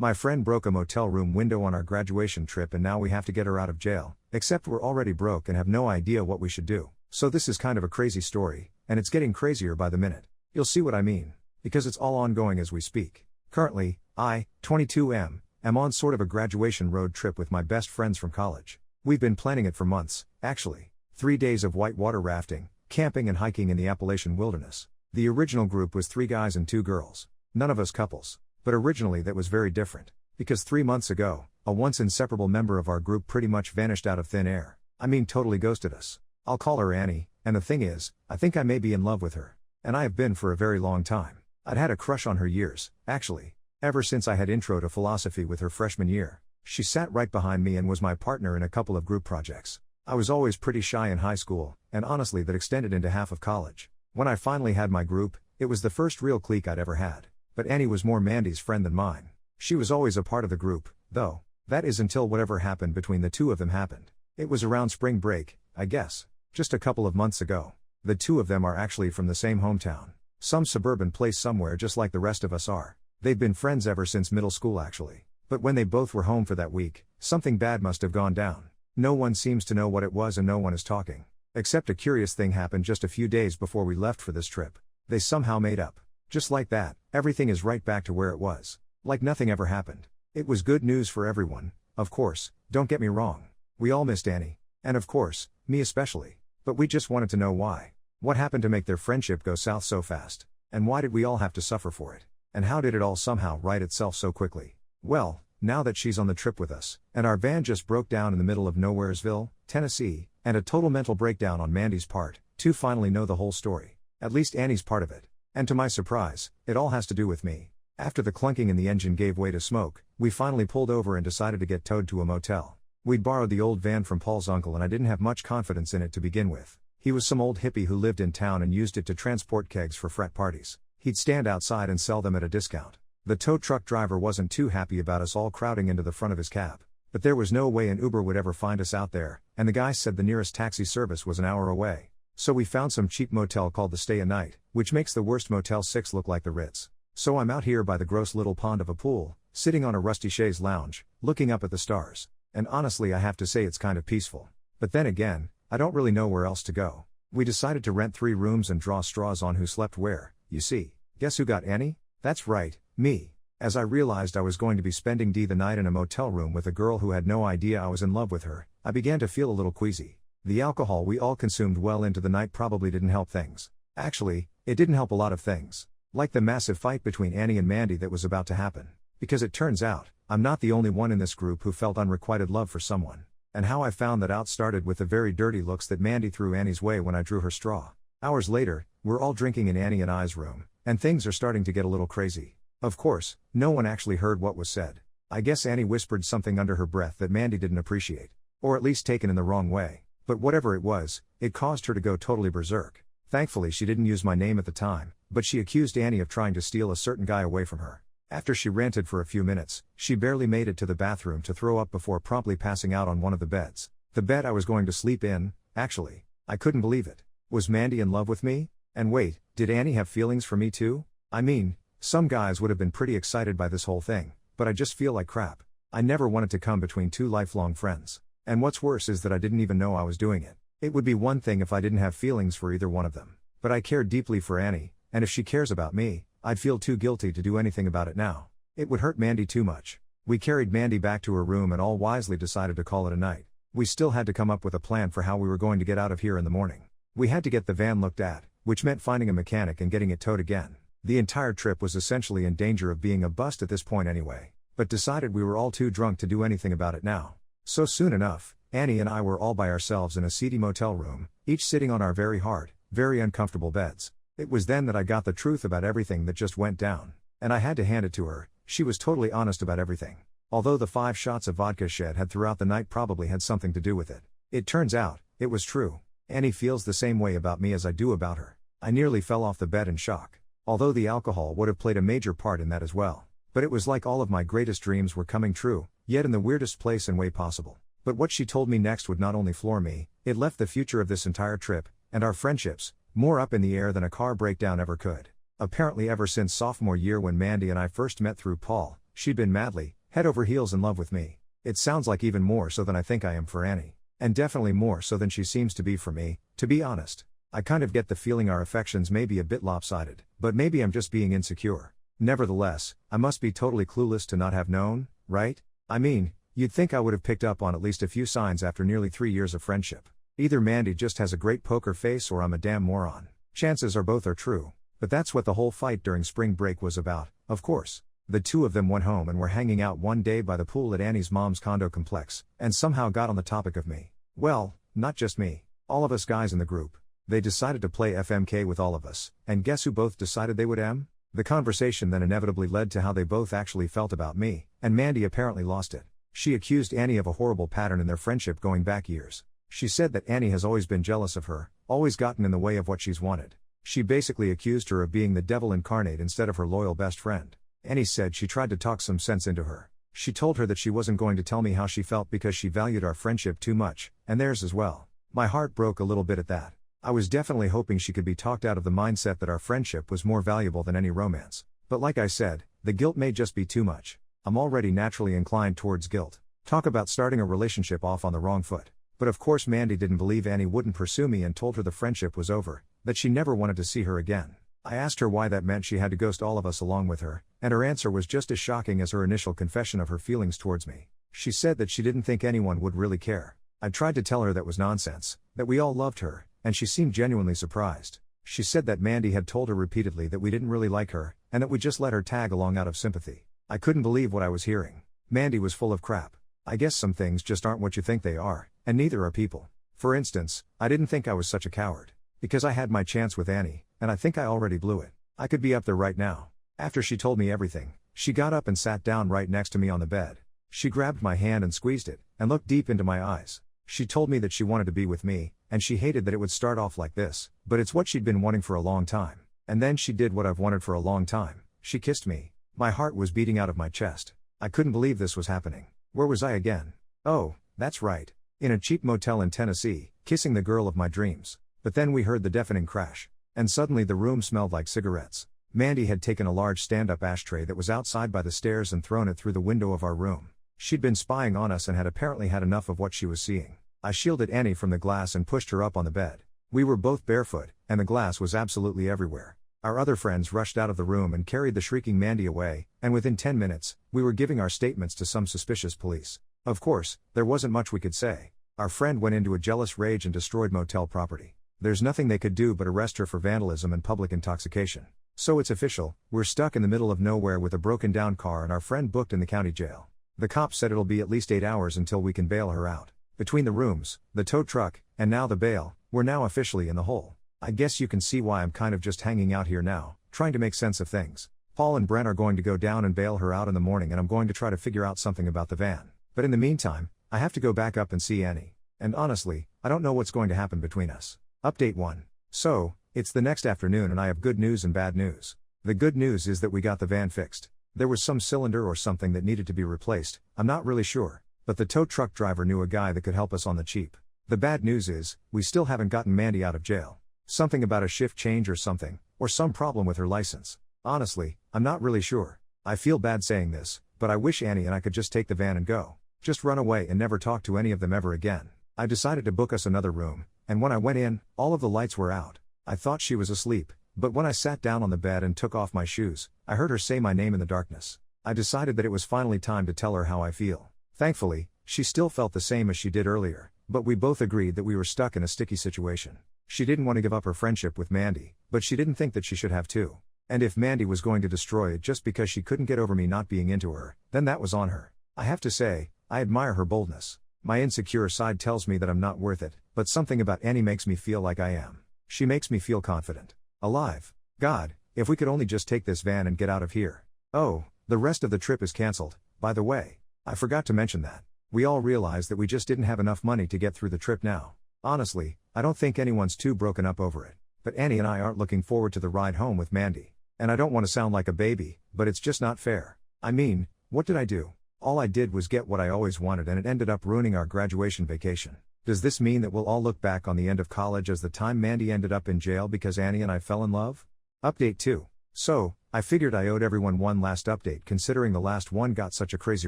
My friend broke a motel room window on our graduation trip and now we have to get her out of jail, except we're already broke and have no idea what we should do. So this is kind of a crazy story, and it's getting crazier by the minute. You'll see what I mean, because it's all ongoing as we speak. Currently, I, 22M, am on sort of a graduation road trip with my best friends from college. We've been planning it for months, actually. 3 days of whitewater rafting, camping and hiking in the Appalachian wilderness. The original group was 3 guys and 2 girls. None of us couples. But originally that was very different. Because 3 months ago, a once inseparable member of our group pretty much vanished out of thin air. I mean totally ghosted us. I'll call her Annie, and the thing is, I think I may be in love with her. And I have been for a very long time. I'd had a crush on her years, actually. Ever since I had intro to philosophy with her freshman year. She sat right behind me and was my partner in a couple of group projects. I was always pretty shy in high school, and honestly that extended into half of college. When I finally had my group, it was the first real clique I'd ever had. But Annie was more Mandy's friend than mine. She was always a part of the group, though. That is until whatever happened between the two of them happened. It was around spring break, I guess. Just a couple of months ago. The two of them are actually from the same hometown. Some suburban place somewhere just like the rest of us are. They've been friends ever since middle school actually. But when they both were home for that week, something bad must have gone down. No one seems to know what it was and no one is talking. Except a curious thing happened just a few days before we left for this trip. They somehow made up. Just like that, everything is right back to where it was. Like nothing ever happened. It was good news for everyone, of course, don't get me wrong. We all missed Annie. And of course, me especially. But we just wanted to know why. What happened to make their friendship go south so fast? And why did we all have to suffer for it? And how did it all somehow right itself so quickly? Well, now that she's on the trip with us, and our van just broke down in the middle of Nowheresville, Tennessee, and a total mental breakdown on Mandy's part, to finally know the whole story. At least Annie's part of it. And to my surprise, it all has to do with me. After the clunking in the engine gave way to smoke, we finally pulled over and decided to get towed to a motel. We'd borrowed the old van from Paul's uncle and I didn't have much confidence in it to begin with. He was some old hippie who lived in town and used it to transport kegs for frat parties. He'd stand outside and sell them at a discount. The tow truck driver wasn't too happy about us all crowding into the front of his cab. But there was no way an Uber would ever find us out there, and the guy said the nearest taxi service was an hour away. So we found some cheap motel called the Stay a Night, which makes the worst Motel 6 look like the Ritz. So I'm out here by the gross little pond of a pool, sitting on a rusty chaise lounge, looking up at the stars. And honestly I have to say it's kind of peaceful. But then again, I don't really know where else to go. We decided to rent 3 rooms and draw straws on who slept where, you see. Guess who got Annie? That's right, me. As I realized I was going to be spending the night in a motel room with a girl who had no idea I was in love with her, I began to feel a little queasy. The alcohol we all consumed well into the night probably didn't help things. Actually, it didn't help a lot of things. Like the massive fight between Annie and Mandy that was about to happen. Because it turns out, I'm not the only one in this group who felt unrequited love for someone. And how I found that out started with the very dirty looks that Mandy threw Annie's way when I drew her straw. Hours later, we're all drinking in Annie and I's room, and things are starting to get a little crazy. Of course, no one actually heard what was said. I guess Annie whispered something under her breath that Mandy didn't appreciate. Or at least taken in the wrong way. But whatever it was, it caused her to go totally berserk. Thankfully she didn't use my name at the time, but she accused Annie of trying to steal a certain guy away from her. After she ranted for a few minutes, she barely made it to the bathroom to throw up before promptly passing out on one of the beds. The bed I was going to sleep in, actually. I couldn't believe it. Was Mandy in love with me? And wait, did Annie have feelings for me too? I mean, some guys would have been pretty excited by this whole thing, but I just feel like crap. I never wanted to come between 2 lifelong friends. And what's worse is that I didn't even know I was doing it. It would be one thing if I didn't have feelings for either one of them. But I cared deeply for Annie, and if she cares about me, I'd feel too guilty to do anything about it now. It would hurt Mandy too much. We carried Mandy back to her room and all wisely decided to call it a night. We still had to come up with a plan for how we were going to get out of here in the morning. We had to get the van looked at, which meant finding a mechanic and getting it towed again. The entire trip was essentially in danger of being a bust at this point anyway, but decided we were all too drunk to do anything about it now. So soon enough, Annie and I were all by ourselves in a seedy motel room, each sitting on our very hard, very uncomfortable beds. It was then that I got the truth about everything that just went down. And I had to hand it to her, she was totally honest about everything. Although the 5 shots of vodka shed had throughout the night probably had something to do with it. It turns out, it was true. Annie feels the same way about me as I do about her. I nearly fell off the bed in shock. Although the alcohol would have played a major part in that as well. But it was like all of my greatest dreams were coming true, yet in the weirdest place and way possible. But what she told me next would not only floor me, it left the future of this entire trip, and our friendships, more up in the air than a car breakdown ever could. Apparently ever since sophomore year when Mandy and I first met through Paul, She'd been madly, head over heels in love with me. It sounds like even more so than I think I am for Annie. And definitely more so than she seems to be for me, to be honest. I kind of get the feeling our affections may be a bit lopsided, but maybe I'm just being insecure. Nevertheless, I must be totally clueless to not have known, right? I mean, you'd think I would have picked up on at least a few signs after nearly 3 years of friendship. Either Mandy just has a great poker face or I'm a damn moron. Chances are both are true. But that's what the whole fight during spring break was about, of course. The two of them went home and were hanging out one day by the pool at Annie's mom's condo complex, and somehow got on the topic of me. Well, not just me. All of us guys in the group. They decided to play FMK with all of us, and guess who both decided they would M? The conversation then inevitably led to how they both actually felt about me, and Mandy apparently lost it. She accused Annie of a horrible pattern in their friendship going back years. She said that Annie has always been jealous of her, always gotten in the way of what she's wanted. She basically accused her of being the devil incarnate instead of her loyal best friend. Annie said she tried to talk some sense into her. She told her that she wasn't going to tell me how she felt because she valued our friendship too much, and theirs as well. My heart broke a little bit at that. I was definitely hoping she could be talked out of the mindset that our friendship was more valuable than any romance. But like I said, the guilt may just be too much. I'm already naturally inclined towards guilt. Talk about starting a relationship off on the wrong foot. But of course Mandy didn't believe Annie wouldn't pursue me and told her the friendship was over, that she never wanted to see her again. I asked her why that meant she had to ghost all of us along with her, and her answer was just as shocking as her initial confession of her feelings towards me. She said that she didn't think anyone would really care. I tried to tell her that was nonsense, that we all loved her, and she seemed genuinely surprised. She said that Mandy had told her repeatedly that we didn't really like her, and that we just let her tag along out of sympathy. I couldn't believe what I was hearing. Mandy was full of crap. I guess some things just aren't what you think they are, and neither are people. For instance, I didn't think I was such a coward. Because I had my chance with Annie, and I think I already blew it. I could be up there right now. After she told me everything, she got up and sat down right next to me on the bed. She grabbed my hand and squeezed it, and looked deep into my eyes. She told me that she wanted to be with me, and she hated that it would start off like this, but it's what she'd been wanting for a long time. And then she did what I've wanted for a long time. She kissed me. My heart was beating out of my chest. I couldn't believe this was happening. Where was I again? Oh, that's right. In a cheap motel in Tennessee, kissing the girl of my dreams. But then we heard the deafening crash. And suddenly the room smelled like cigarettes. Mandy had taken a large stand-up ashtray that was outside by the stairs and thrown it through the window of our room. She'd been spying on us and had apparently had enough of what she was seeing. I shielded Annie from the glass and pushed her up on the bed. We were both barefoot, and the glass was absolutely everywhere. Our other friends rushed out of the room and carried the shrieking Mandy away, and within 10 minutes, we were giving our statements to some suspicious police. Of course, there wasn't much we could say. Our friend went into a jealous rage and destroyed motel property. There's nothing they could do but arrest her for vandalism and public intoxication. So it's official, we're stuck in the middle of nowhere with a broken down car and our friend booked in the county jail. The cops said it'll be at least 8 hours until we can bail her out. Between the rooms, the tow truck, and now the bail, we're now officially in the hole. I guess you can see why I'm kind of just hanging out here now, trying to make sense of things. Paul and Brent are going to go down and bail her out in the morning and I'm going to try to figure out something about the van. But in the meantime, I have to go back up and see Annie. And honestly, I don't know what's going to happen between us. Update 1. So, it's the next afternoon and I have good news and bad news. The good news is that we got the van fixed. There was some cylinder or something that needed to be replaced, I'm not really sure. But the tow truck driver knew a guy that could help us on the cheap. The bad news is, we still haven't gotten Mandy out of jail. Something about a shift change or something, or some problem with her license. Honestly, I'm not really sure. I feel bad saying this, but I wish Annie and I could just take the van and go. Just run away and never talk to any of them ever again. I decided to book us another room, and when I went in, all of the lights were out. I thought she was asleep, but when I sat down on the bed and took off my shoes, I heard her say my name in the darkness. I decided that it was finally time to tell her how I feel. Thankfully, she still felt the same as she did earlier, but we both agreed that we were stuck in a sticky situation. She didn't want to give up her friendship with Mandy, but she didn't think that she should have too. And if Mandy was going to destroy it just because she couldn't get over me not being into her, then that was on her. I have to say, I admire her boldness. My insecure side tells me that I'm not worth it, but something about Annie makes me feel like I am. She makes me feel confident. Alive. God, if we could only just take this van and get out of here. Oh, the rest of the trip is cancelled, by the way. I forgot to mention that. We all realized that we just didn't have enough money to get through the trip now. Honestly, I don't think anyone's too broken up over it. But Annie and I aren't looking forward to the ride home with Mandy. And I don't want to sound like a baby, but it's just not fair. I mean, what did I do? All I did was get what I always wanted and it ended up ruining our graduation vacation. Does this mean that we'll all look back on the end of college as the time Mandy ended up in jail because Annie and I fell in love? Update 2. So, I figured I owed everyone one last update considering the last one got such a crazy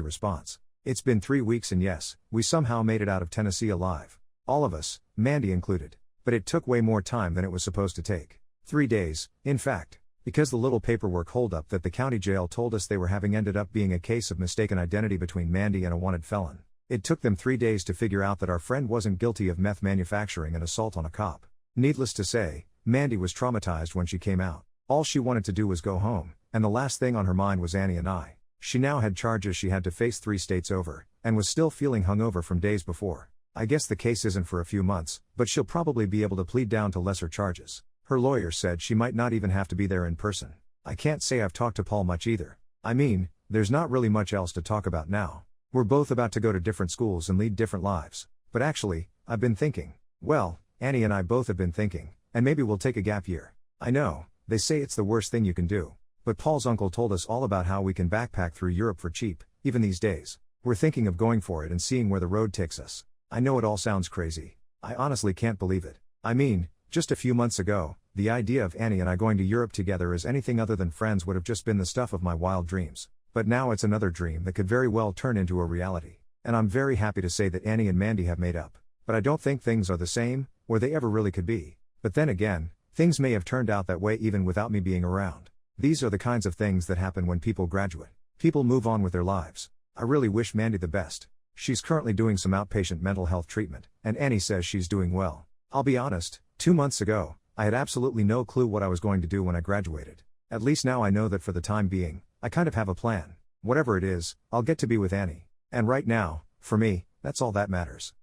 response. It's been 3 weeks and yes, we somehow made it out of Tennessee alive. All of us, Mandy included. But it took way more time than it was supposed to take. 3 days, in fact. Because the little paperwork holdup that the county jail told us they were having ended up being a case of mistaken identity between Mandy and a wanted felon. It took them 3 days to figure out that our friend wasn't guilty of meth manufacturing and assault on a cop. Needless to say, Mandy was traumatized when she came out. All she wanted to do was go home, and the last thing on her mind was Annie and I. She now had charges she had to face 3 states over, and was still feeling hungover from days before. I guess the case isn't for a few months, but she'll probably be able to plead down to lesser charges. Her lawyer said she might not even have to be there in person. I can't say I've talked to Paul much either. I mean, there's not really much else to talk about now. We're both about to go to different schools and lead different lives. But actually, I've been thinking. Well, Annie and I both have been thinking, and maybe we'll take a gap year. I know, they say it's the worst thing you can do. But Paul's uncle told us all about how we can backpack through Europe for cheap, even these days. We're thinking of going for it and seeing where the road takes us. I know it all sounds crazy. I honestly can't believe it. I mean, just a few months ago, the idea of Annie and I going to Europe together as anything other than friends would have just been the stuff of my wild dreams. But now it's another dream that could very well turn into a reality. And I'm very happy to say that Annie and Mandy have made up. But I don't think things are the same, or they ever really could be. But then again, things may have turned out that way even without me being around. These are the kinds of things that happen when people graduate. People move on with their lives. I really wish Mandy the best. She's currently doing some outpatient mental health treatment, and Annie says she's doing well. I'll be honest, 2 months ago, I had absolutely no clue what I was going to do when I graduated. At least now I know that for the time being, I kind of have a plan. Whatever it is, I'll get to be with Annie. And right now, for me, that's all that matters.